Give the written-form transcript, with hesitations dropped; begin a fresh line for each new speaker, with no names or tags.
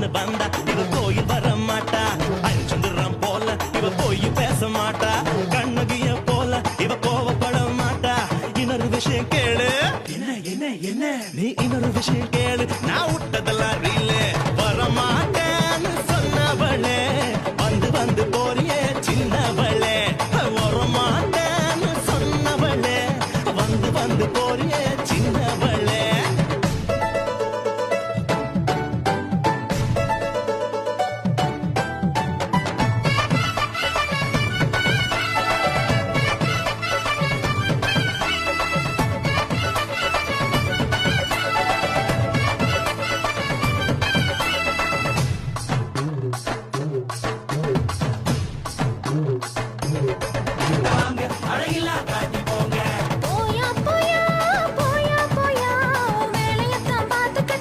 புருஷன்னு வந்தா இவ கோயில் வர மாட்டா. அரிச்சந்திரம் போல இவ போய் பேச மாட்டா. கண்ணகிய போல இவ கோவப்பட மாட்டா. இன்னொரு விஷயம் கேளு, என்ன என்ன என்ன நீ இன்னொரு விஷயம் கேளு.